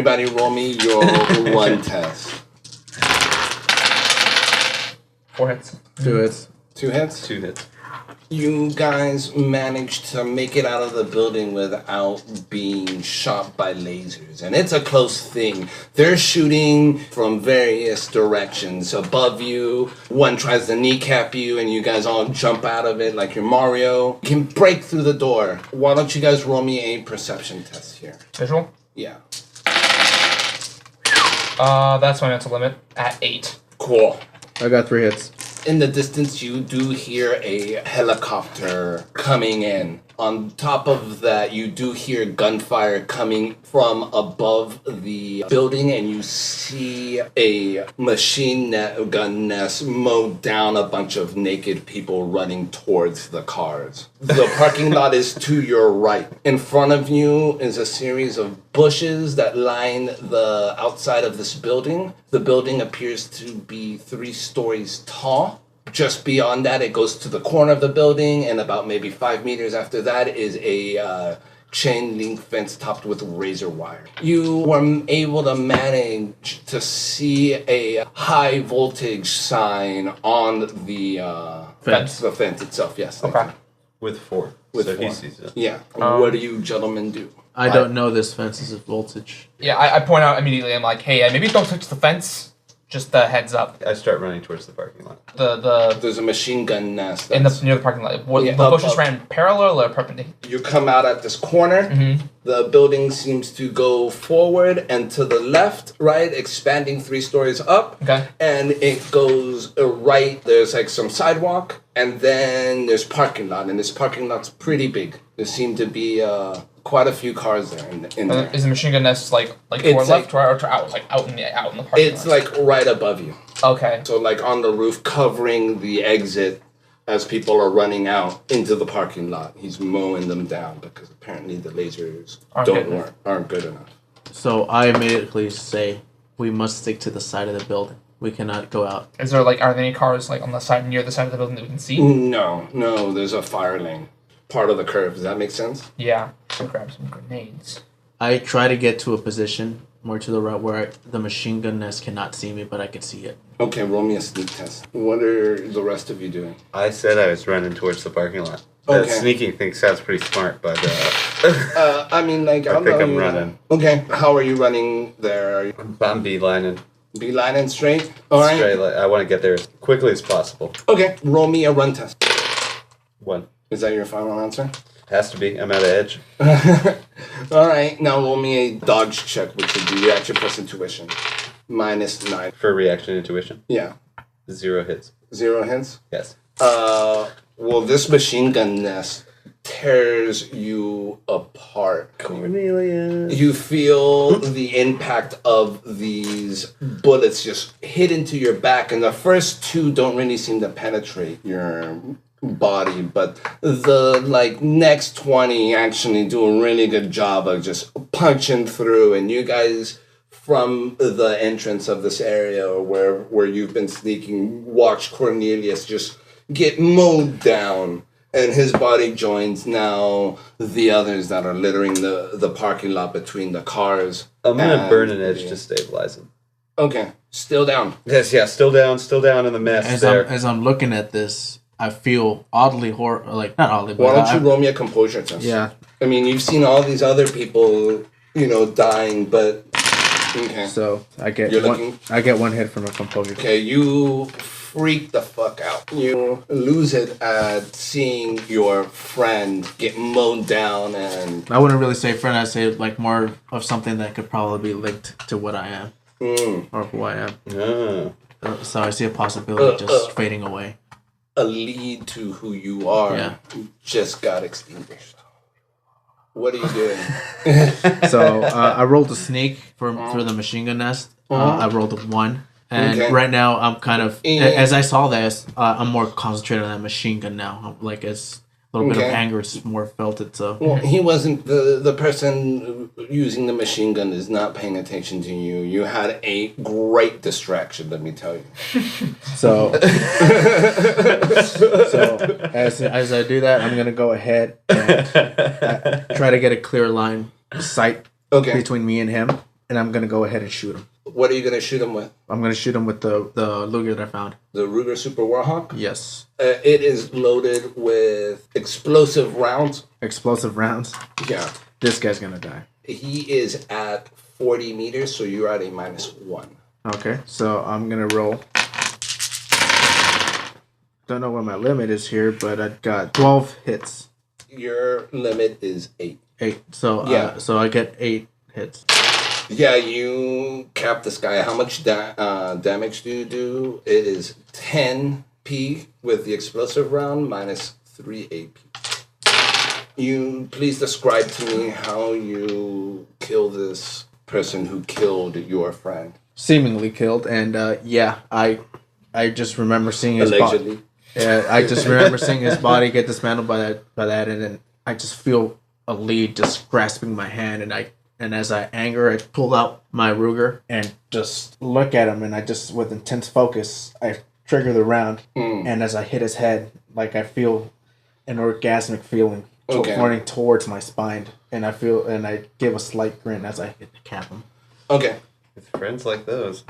Everybody roll me your one test. 4 hits. 2 hits. 2 hits? 2 hits. You guys managed to make it out of the building without being shot by lasers. And it's a close thing. They're shooting from various directions above you. One tries to kneecap you, and you guys all jump out of it like you're Mario. You can break through the door. Why don't you guys roll me a perception test here? Visual? Yeah. That's my mental limit at 8. Cool. I got 3 hits. In the distance, you do hear a helicopter coming in. On top of that, you do hear gunfire coming from above the building, and you see a gun nest mow down a bunch of naked people running towards the cars. The parking lot is to your right. In front of you is a series of bushes that line the outside of this building. The building appears to be 3 stories tall. Just beyond that, it goes to the corner of the building, and about maybe 5 meters after that is a chain link fence topped with razor wire. You were able to manage to see a high voltage sign on the Fence. The fence itself, yes. Okay. With 4. With so 4. he sees it. Yeah. What do you gentlemen do? I don't know this fence is a voltage. Yeah, I point out immediately. I'm like, hey, maybe don't touch the fence. Just a heads up. I start running towards the parking lot. There's a machine gun nest. Near the parking lot. What, Yeah, the bushes up. ran parallel or perpendicular? You come out at this corner. Mm-hmm. The building seems to go forward and to the left, right, expanding 3 stories up. Okay. And it goes right. There's like some sidewalk, and then there's parking lot, and this parking lot's pretty big. There seem to be quite a few cars there in there. Is the machine gun nest like It's toward like- left or out in the parking It's lot? like right above you. Okay. So like on the roof, covering the exit as people are running out into the parking lot. He's mowing them down because apparently the lasers aren't good enough. So I immediately say, we must stick to the side of the building. We cannot go out. Are there any cars like on the side near the side of the building that we can see? No, there's a fire lane. Part of the curve. Does that make sense? Yeah. So grab some grenades. I try to get to a position more to the right where the machine gun nest cannot see me, but I can see it. Okay, roll me a sneak test. What are the rest of you doing? I said I was running towards the parking lot. That Okay. sneaking thing sounds pretty smart, but I mean, like, I think I'm running. Okay, how are you running there? Are you I'm beelining. beelining straight? All right. Straight, I want to get there as quickly as possible. Okay, roll me a run test. 1. Is that your final answer? Has to be. I'm at an edge. All right, now roll me a dodge check, which would be reaction plus intuition. -9. For reaction intuition. Yeah. 0 hits. 0 hits? Yes. Well, this machine gun nest tears you apart. Cornelius. You feel the impact of these bullets just hit into your back, and the first 2 don't really seem to penetrate your body, but the next 20 actually do a really good job of just punching through, and you guys from the entrance of this area where you've been sneaking watch Cornelius just get mowed down, and his body joins now the others that are littering the parking lot between the cars. I'm gonna burn an edge to stabilize him. Okay, still down. Yes, yeah, still down in the mess As I'm looking at this, I feel oddly not oddly, but Why don't you roll me a composure test? Yeah. I mean, you've seen all these other people, dying, but okay. So I get You're one. looking- I get 1 hit from a composure. Okay, you freak the fuck out. You lose it at seeing your friend get mowed down, and I wouldn't really say friend. I'd say more of something that could probably be linked to what I am or who I am. Oh. So I see a possibility of just fading away. a lead to who you are just got extinguished. What are you doing? So I rolled a sneak for the machine gun nest. I rolled a 1. And right now I'm kind of, as I saw this, I'm more concentrated on that machine gun now. Like it's a little bit of anger is more felt it. So well, he wasn't the person using the machine gun is not paying attention to you. You had a great distraction, let me tell you. So as I do that, I'm gonna go ahead and try to get a clear line of sight between me and him. and I'm gonna go ahead and shoot him. What are you gonna shoot him with? I'm gonna shoot him with the Luger that I found. The Ruger Super Warhawk? Yes. It is loaded with explosive rounds. Explosive rounds? Yeah. This guy's gonna die. He is at 40 meters, so you're at a -1. Okay, so I'm gonna roll. Don't know what my limit is here, but I got 12 hits. Your limit is 8. 8. So so I get 8 hits. Yeah, you cap this guy. How much damage do you do? It is 10 P with the explosive round minus 3 AP. You please describe to me how you kill this person who killed your friend. Seemingly killed, and I just remember seeing his allegedly. Yeah, I just remember seeing his body get dismantled by that, and then I just feel a lead just grasping my hand, and as I pulled out my Ruger and just look at him, and I just with intense focus, I trigger the round, and as I hit his head, like I feel an orgasmic feeling running towards my spine, and I give a slight grin as I hit the cap him. Okay. It's friends like those.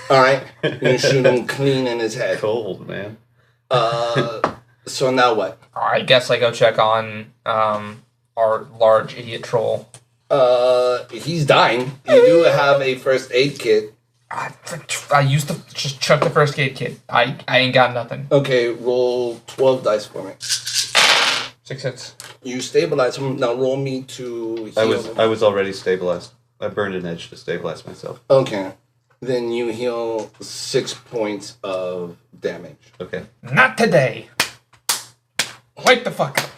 All right, you shoot him clean in his head. Cold, man. So now what? I guess I go check on our large idiot troll. He's dying. You do have a first aid kit. I used to just chuck the first aid kit. I ain't got nothing. Okay, roll 12 dice for me. 6 hits. You stabilize him. Now roll me to heal him. I was already stabilized. I burned an edge to stabilize myself. Okay. Then you heal 6 points of damage. Okay. Not today. Wake the fuck up.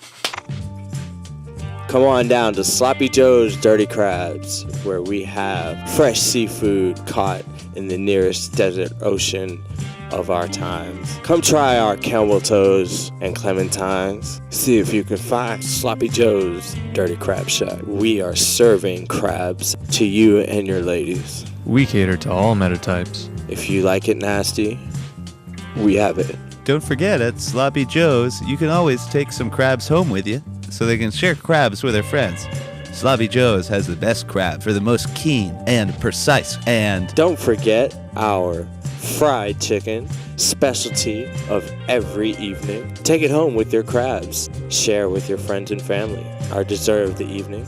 Come on down to Sloppy Joe's Dirty Crabs, where we have fresh seafood caught in the nearest desert ocean of our times. Come try our camel toes and clementines. See if you can find Sloppy Joe's Dirty Crab Shack. We are serving crabs to you and your ladies. We cater to all metatypes. If you like it nasty, we have it. Don't forget, at Sloppy Joe's, you can always take some crabs home with you so they can share crabs with their friends. Sloppy Joe's has the best crab for the most keen and precise and... Don't forget our fried chicken, specialty of every evening. Take it home with your crabs. Share with your friends and family. Our dessert of the evening,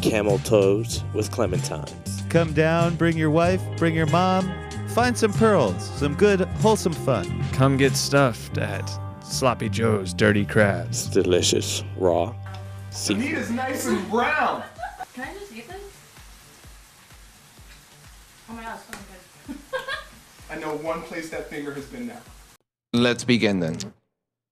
camel toes with clementines. Come down, bring your wife, bring your mom. Find some pearls, some good, wholesome fun. Come get stuffed at Sloppy Joe's Dirty Crabs. It's delicious, raw seafood. The meat is nice and brown. Can I just eat this? Oh my god, it's so good. I know one place that finger has been now. Let's begin then.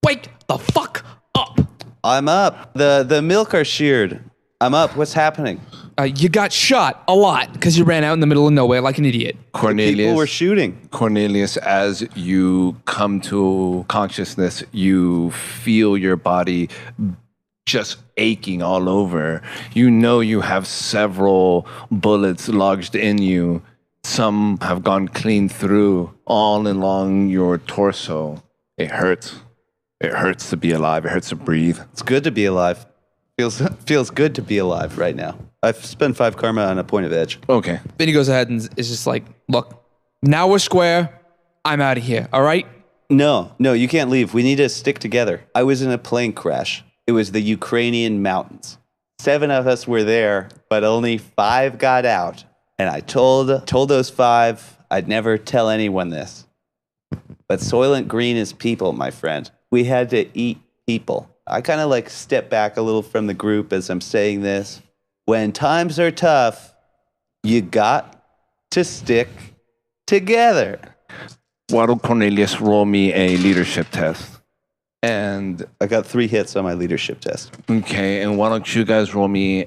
Wake the fuck up! I'm up. The milk are sheared. I'm up. What's happening? You got shot a lot because you ran out in the middle of nowhere like an idiot. Cornelius. People were shooting. Cornelius, as you come to consciousness, you feel your body just aching all over. You know you have several bullets lodged in you. Some have gone clean through, all along your torso. It hurts. It hurts to be alive. It hurts to breathe. It's good to be alive. Feels good to be alive right now. I've spent 5 karma on a point of edge. Okay. Then he goes ahead and is just like, look, now we're square. I'm out of here, all right? No, you can't leave. We need to stick together. I was in a plane crash. It was the Ukrainian mountains. 7 of us were there, but only 5 got out. And I told those 5 I'd never tell anyone this. But Soylent Green is people, my friend. We had to eat people. I kind of like step back a little from the group as I'm saying this. When times are tough, you got to stick together. Why don't Cornelius roll me a leadership test? And I got 3 hits on my leadership test. Okay, and why don't you guys roll me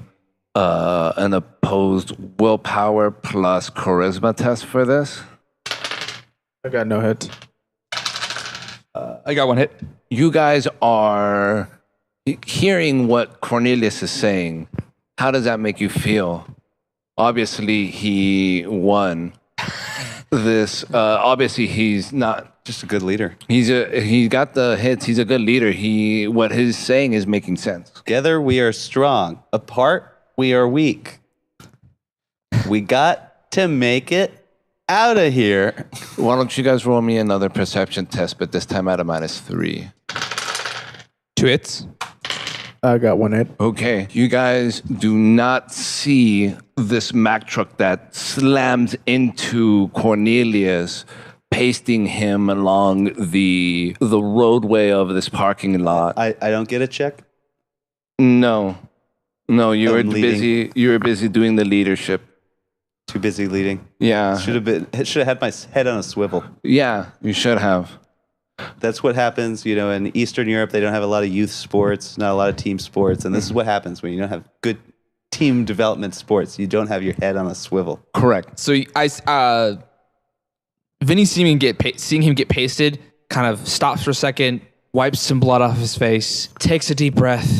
an opposed willpower plus charisma test for this? I got no hits. I got 1 hit. You guys are hearing what Cornelius is saying. How does that make you feel? Obviously, he won this. Obviously, he's not just a good leader. He got the hits. He's a good leader. What he's saying is making sense. Together we are strong. Apart we are weak. We got to make it out of here. Why don't you guys roll me another perception test, but this time at a -3. 2 hits. I got 1 hit. Okay, you guys do not see this Mack truck that slams into Cornelius, pasting him along the roadway of this parking lot. I don't get a check. No, you were I'm leading. busy. You were busy doing the leadership. Too busy leading. Yeah, Should have had my head on a swivel. yeah, you should have. That's what happens, in Eastern Europe. They don't have a lot of youth sports, not a lot of team sports, and this is what happens when you don't have good team development sports. You don't have your head on a swivel. Correct. So Vinny seeing him get pasted, kind of stops for a second, wipes some blood off his face, takes a deep breath.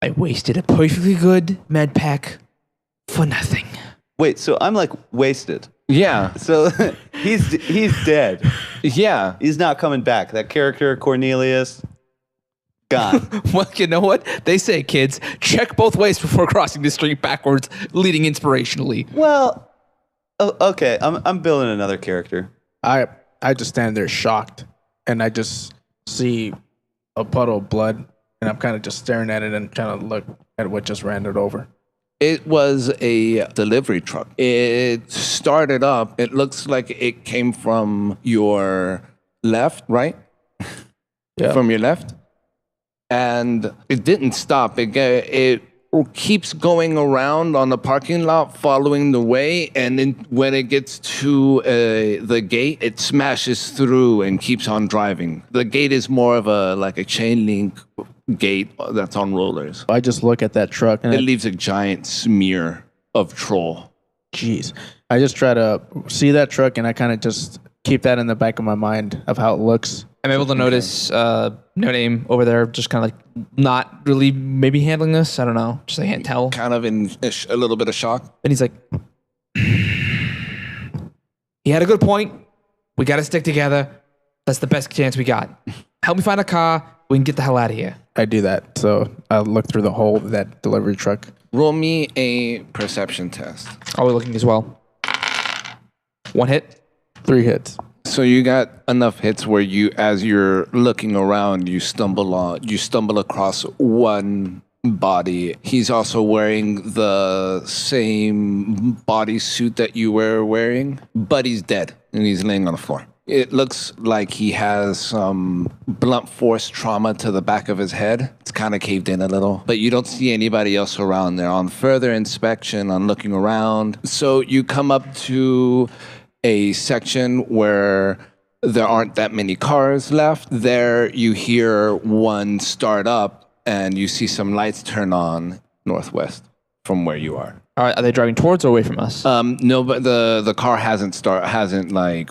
I wasted a perfectly good med pack for nothing. Wait, so I'm like wasted. Yeah, So he's dead. yeah. He's not coming back. That character, Cornelius, gone. Well, you know what? They say, kids, check both ways before crossing the street backwards, leading inspirationally. Well, okay. I'm building another character. I just stand there shocked, and I just see a puddle of blood, and I'm kind of just staring at it and trying to look at what just ran it over. It was a delivery truck. It started up. It looks like it came from your left, right? Yeah. From your left. And it didn't stop. It keeps going around on the parking lot, following the way. And then when it gets to the gate, it smashes through and keeps on driving. The gate is more of a chain link gate that's on rollers. I just look at that truck, and It leaves a giant smear of troll. jeez. I just try to see that truck, and I kind of just keep that in the back of my mind of how it looks. I'm able to notice NoName over there, just kind of like not really maybe handling this. I don't know. Just I can't tell. Kind of in a little bit of shock. And he's like, he had a good point. We got to stick together. That's the best chance we got. Help me find a car. We can get the hell out of here. I do that, so I look through the hole of that delivery truck. Roll me a perception test. Are we looking as well? 1 hit. 3 hits. So you got enough hits where as you're looking around, you stumble across one body. He's also wearing the same bodysuit that you were wearing, but he's dead and he's laying on the floor. It looks like he has some blunt force trauma to the back of his head. It's kind of caved in a little, but you don't see anybody else around there. On further inspection, on looking around, so you come up to a section where there aren't that many cars left. There you hear one start up and you see some lights turn on northwest from where you are. Are they driving towards or away from us? No, but the car hasn't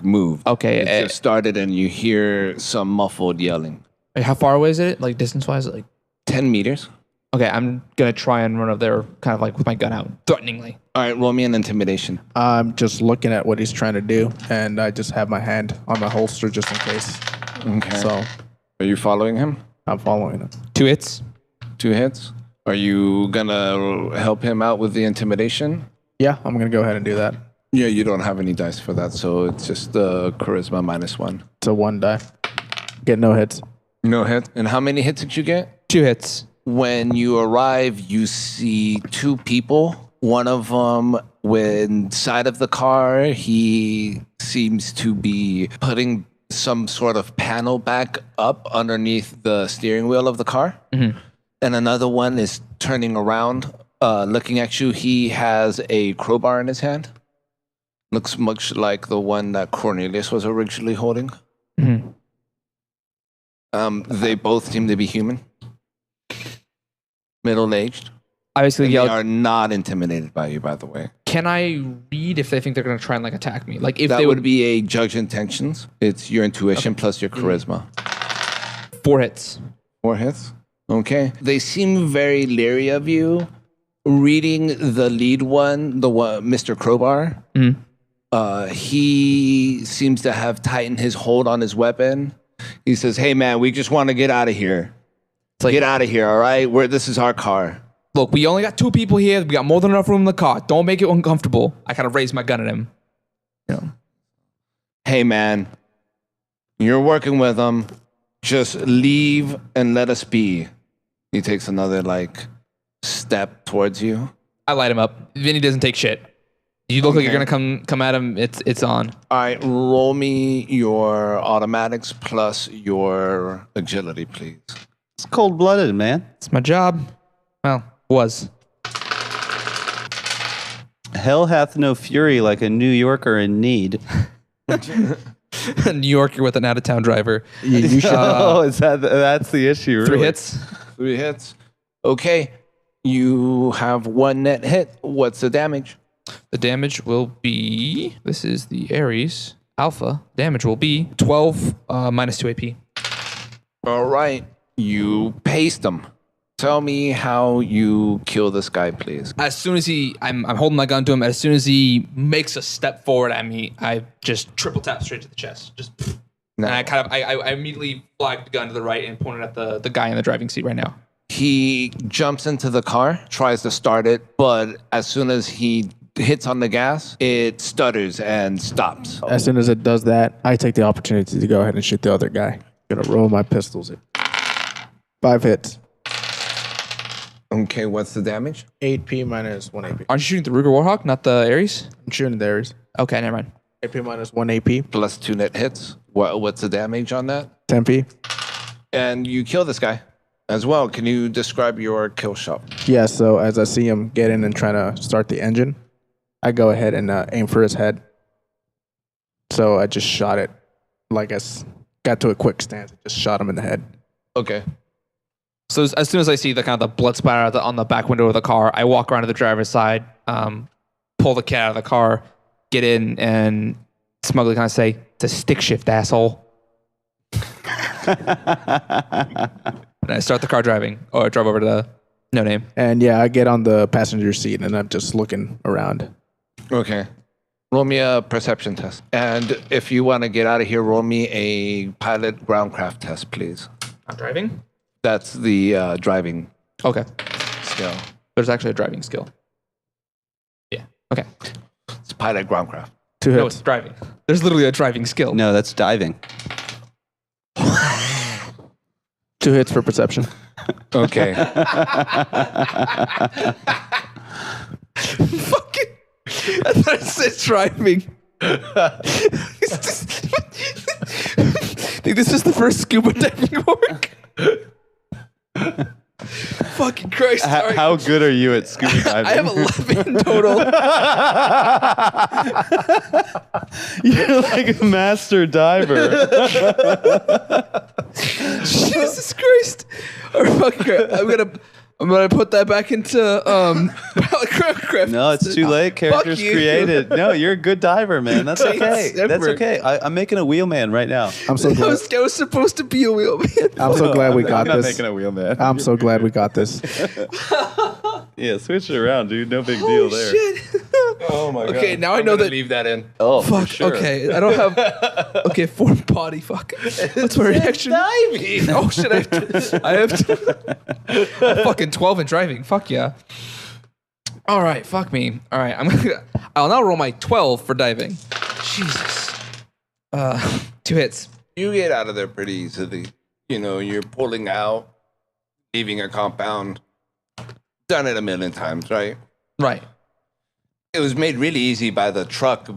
moved. Okay, It just started and you hear some muffled yelling. How far away is it? Like distance-wise? Like 10 meters. Okay, I'm going to try and run up there kind of like with my gun out, threateningly. All right, roll me an intimidation. I'm just looking at what he's trying to do, and I just have my hand on my holster just in case. Okay. So Are you following him? I'm following him. 2 hits. 2 hits. Are you gonna help him out with the intimidation? Yeah, I'm going to go ahead and do that. Yeah, you don't have any dice for that, so it's just charisma -1. It's a 1 die. Get no hits. No hit. And how many hits did you get? 2 hits. When you arrive, you see 2 people. One of them, inside of the car, he seems to be putting some sort of panel back up underneath the steering wheel of the car. Mm-hmm. And another one is turning around, looking at you. He has a crowbar in his hand. Looks much like the one that Cornelius was originally holding. Mm-hmm. They both seem to be human. Middle-aged. I basically They yelled, are not intimidated by you, by the way. can I read if they think they're going to try and like attack me? Like if That they would be a judge intentions. It's your intuition plus your charisma. 4 hits. 4 hits. Okay. They seem very leery of you. Reading the lead one, Mr. Crowbar, he seems to have tightened his hold on his weapon. He says, "Hey, man, we just want to get out of here. It's like, Get out of here, all right? This is our car." Look, we only got 2 people here. We got more than enough room in the car. Don't make it uncomfortable. I kind of raise my gun at him. You know. Hey, man. You're working with him. Just leave and let us be. He takes another, step towards you. I light him up. Vinny doesn't take shit. You look like you're gonna come at him. It's on. All right, roll me your automatics plus your agility, please. It's cold-blooded, man. It's my job. Well, was. Hell hath no fury like a New Yorker in need. A New Yorker with an out-of-town driver. You should. That's the issue. Really. 3 hits. 3 hits. Okay, you have 1 net hit. What's the damage? The damage will be. This is the Ares Alpha. Damage will be 12 minus 2 AP. All right, you paced him. Tell me how you kill this guy, please. As soon as I'm holding my gun to him. As soon as he makes a step forward at me, I just triple tap straight to the chest. Just. No. And I immediately flag the gun to the right and point it at the guy in the driving seat right now. He jumps into the car, tries to start it, but as soon as he hits on the gas, it stutters and stops. As soon as it does that, I take the opportunity to go ahead and shoot the other guy. Gonna roll my pistols. 5 hits. Okay, what's the damage? 8p minus 1 AP. Aren't you shooting the Ruger Warhawk, not the Ares? I'm shooting the Ares. Okay, never mind. 8p minus 1 AP. Plus 2 net hits. What's the damage on that? 10p. And you kill this guy as well. Can you describe your kill shot? Yeah, so as I see him get in and trying to start the engine, I go ahead and aim for his head. So I just shot it. I got to a quick stance. Just shot him in the head. Okay. So as soon as I see the kind of the blood splatter on the back window of the car, I walk around to the driver's side, pull the cat out of the car, get in, and smugly kind of say, "It's a stick shift, asshole." And I start the car driving, or I drive over to the NoName. And yeah, I get on the passenger seat and I'm just looking around. Okay. Roll me a perception test. And if you want to get out of here, roll me a pilot groundcraft test, please. I'm driving? That's the driving Okay. skill. There's actually a driving skill. Yeah. Okay. It's pilot groundcraft. 2 hits. No, it's driving. There's literally a driving skill. No, that's diving. 2 hits for perception. Okay. Fucking. I thought it said driving. Think this is the first scuba diving work? Fucking Christ. Sorry. How good are you at scuba diving? I have 11 total. You're like a master diver. Jesus Christ. Or fucking Christ. I'm gonna put that back into Craft. No, it's too late. Character's created. No, you're a good diver, man. That's okay. That's okay. I'm making a wheelman right now. I'm so glad. I was supposed to be a wheelman. I'm so glad we got I'm not this. making a wheelman. I'm so glad we got this. Yeah, switch it around, dude. No big deal there. Shit. Oh my god. Okay, now I know that. Leave that in. Oh, Fuck. for sure. Okay, I don't have. Okay, form body. Fuck. What's my reaction? Diving. Oh shit! I have to. I'm fucking 12 in driving. Fuck yeah. All right. Fuck me. All right. I'll now roll my 12 for diving. Jesus. 2 hits. You get out of there pretty easily. You know, you're pulling out, leaving a compound. Done it a million times, right? Right. It was made really easy by the truck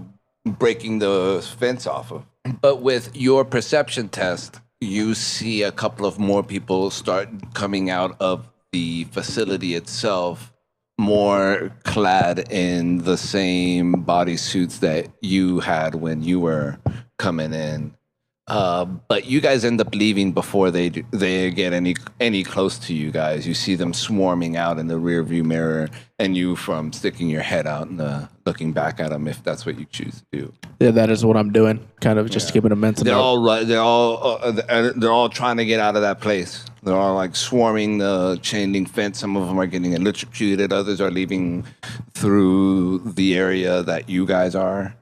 breaking the fence off of. But with your perception test, you see a couple of more people start coming out of the facility itself, more clad in the same bodysuits that you had when you were coming in. But you guys end up leaving before they get any close to you guys. You see them swarming out in the rear view mirror, and you from sticking your head out and looking back at them if that's what you choose to do. Yeah, that is what I'm doing. Kind of just keeping a mental note. They're all trying to get out of that place. They're all like swarming the chain link fence. Some of them are getting electrocuted. Others are leaving through the area that you guys are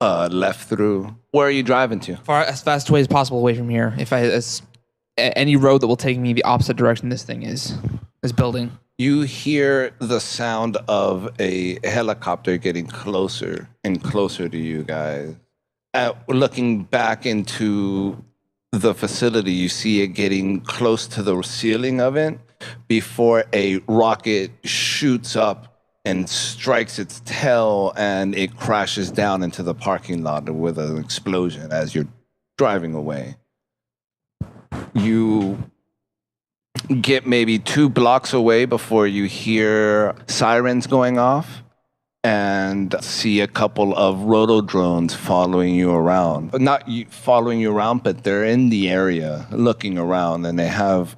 left through. Where are you driving to? As fast away as possible away from here. Any road that will take me the opposite direction this thing is. This building. You hear the sound of a helicopter getting closer and closer to you guys. Looking back into the facility, you see it getting close to the ceiling of it before a rocket shoots up and strikes its tail, and it crashes down into the parking lot with an explosion as you're driving away. You get maybe 2 blocks away before you hear sirens going off and see a couple of roto drones following you around. Not following you around, but they're in the area looking around, and they have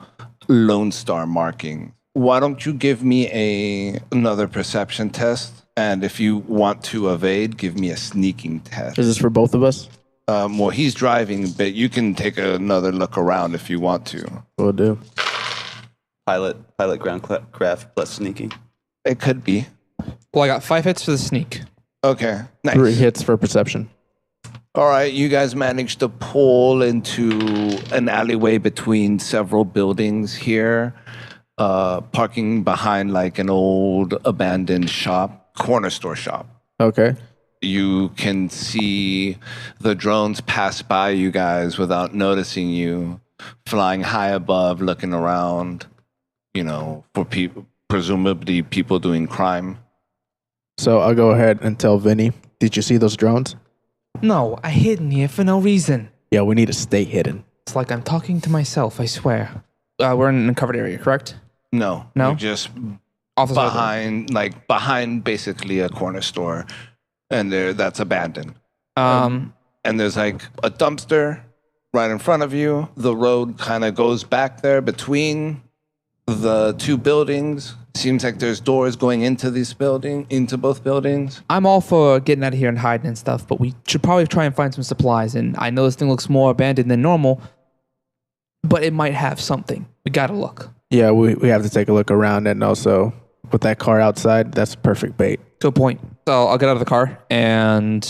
Lone Star marking. Why don't you give me another perception test? And if you want to evade, give me a sneaking test. Is this for both of us? Well, he's driving, but you can take another look around if you want to. Will do. Pilot ground craft plus sneaking. It could be. Well, I got 5 hits for the sneak. Okay, nice. 3 hits for perception. All right, you guys managed to pull into an alleyway between several buildings here, parking behind like an old abandoned shop, corner store shop. Okay. You can see the drones pass by you guys without noticing you, flying high above, looking around, for people, presumably people doing crime. So I'll go ahead and tell Vinny, did you see those drones? No, I hid in here for no reason. Yeah, we need to stay hidden. It's like I'm talking to myself, I swear. We're in a covered area, correct? No. No? You're just Off the side behind basically a corner store, and that's abandoned. And there's like a dumpster right in front of you. The road kind of goes back there between the 2 buildings. Seems like there's doors going into both buildings. I'm all for getting out of here and hiding and stuff, but we should probably try and find some supplies. And I know this thing looks more abandoned than normal, but it might have something. We gotta look. Yeah, we have to take a look around, and also with that car outside, that's perfect bait. Good point. So I'll get out of the car, and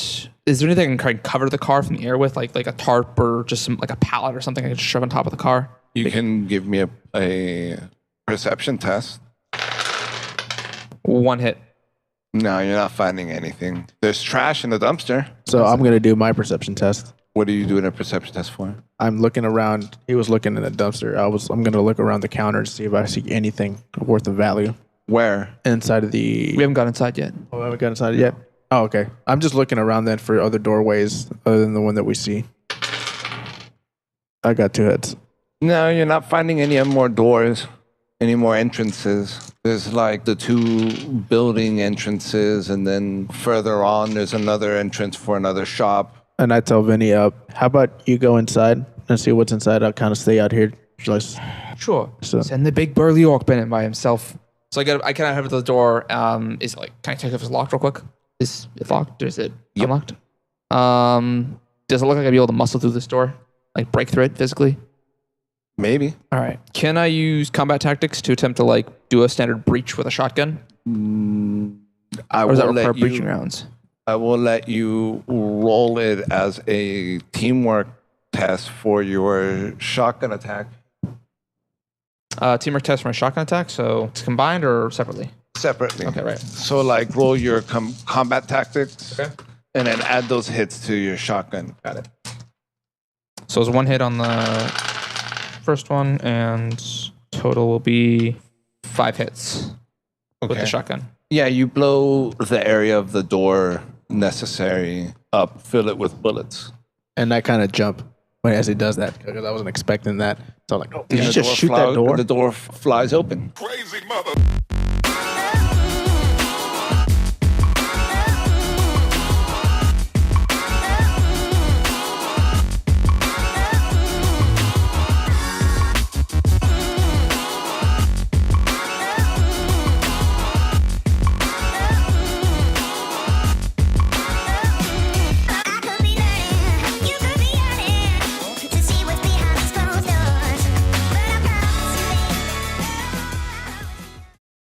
is there anything I can cover the car from the air with, like a tarp or just some like a pallet or something I can just shove on top of the car? You can give me a perception test. 1 hit. No, you're not finding anything. There's trash in the dumpster. So I'm going to do my perception test. What are you doing a perception test for? I'm looking around. He was looking in the dumpster. I'm going to look around the counter to see if I see anything worth of value. Where? Inside of the... We haven't got inside yet. Oh, we haven't got inside yet? Oh, okay. I'm just looking around then for other doorways other than the one that we see. I got 2 hits. No, you're not finding any more doors, any more entrances. There's like the 2 building entrances, and then further on, there's another entrance for another shop. And I tell Vinny, how about you go inside and see what's inside? I'll kind of stay out here. Sure. Send the big burly orc in by himself. So I kind of have the door. Is it like, can I check if it's locked real quick? Is it locked or is it unlocked? Does it look like I'd be able to muscle through this door? Like break through it physically? Maybe. All right. Can I use combat tactics to attempt to like do a standard breach with a shotgun? Or does that require breaching rounds? I will let you roll it as a teamwork test for your shotgun attack. Teamwork test for my shotgun attack. So it's combined or separately? Separately. Okay, right. So like roll your combat tactics. Okay. And then add those hits to your shotgun. Got it. So it's 1 hit on the first one, and total will be 5 hits with the shotgun. Yeah, you blow the area of the door necessary up, fill it with bullets. And I kind of jump as he does that because I wasn't expecting that. So I'm like, oh, did you just shoot that door? The door flies open. Crazy mother.